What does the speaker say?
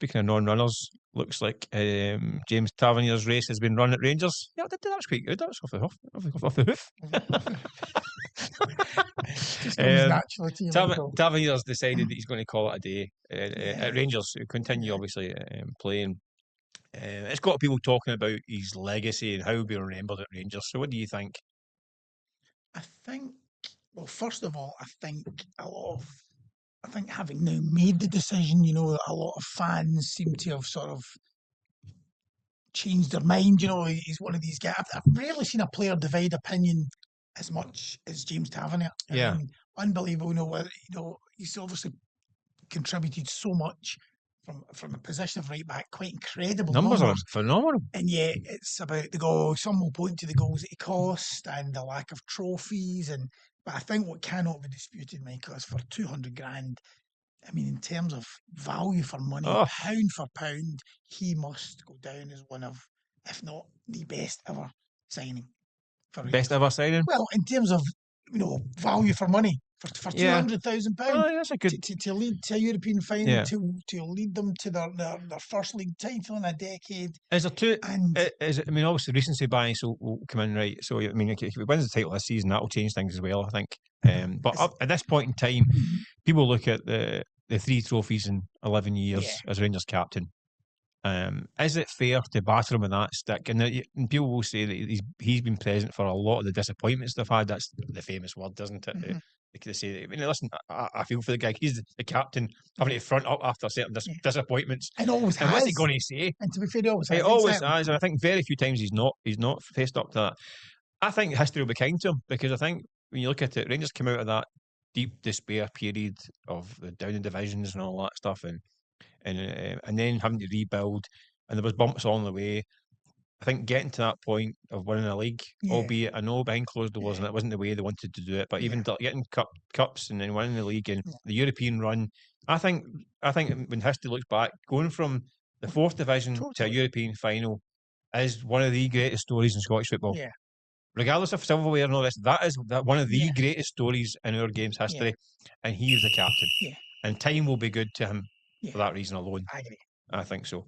speaking of non-runners, looks like James Tavernier's race has been run at Rangers. Yeah, that was quite good. That was off the hoof. Just comes naturally to you. Tavernier's decided that he's going to call it a day at Rangers. He'll continue, obviously, playing. It's got people talking about his legacy and how he'll be remembered at Rangers. So, what do you think? I think, well, first of all, I think having now made the decision, a lot of fans seem to have sort of changed their mind. He's one of these guys. I've rarely seen a player divide opinion as much as James Tavernier. I mean, unbelievable. He's obviously contributed so much from a position of right back, quite incredible numbers are phenomenal. And yet it's about the goal. Some will point to the goals that he cost and the lack of trophies. But I think what cannot be disputed, Michael, is for 200 grand. I mean, in terms of value for money, pound for pound, he must go down as one of, if not the best ever signing. Best ever signing? Well, in terms of, value for money. For £200,000 that's a good... to lead to a European final, to lead them to their first league title in a decade. Is there two? Obviously recency bias will come in, right? So if he wins the title this season, that will change things as well, I think. But at this point in time, people look at the 3 trophies in 11 years as Rangers captain. Is it fair to batter him with that stick? And people will say that he's been present for a lot of the disappointments they've had. That's the famous word, isn't it? They say, listen, I feel for the guy. He's the captain, having to front up after certain disappointments. And always has. What's he going to say? And to be fair, he always has. He always has. And I think very few times he's not faced up to that. I think history will be kind to him, because I think when you look at it, Rangers came out of that deep despair period of the down in divisions and all that stuff, and then having to rebuild, and there was bumps along the way. I think getting to that point of winning a league, albeit I know behind closed doors and it wasn't the way they wanted to do it, but even getting cups and then winning the league and the European run, I think when history looks back, going from the 4th division to a European final is one of the greatest stories in Scottish football. Yeah. Regardless of silverware and all this, that is one of the greatest stories in our game's history, and he is the captain. Yeah. And time will be good to him for that reason alone. I agree. I think so.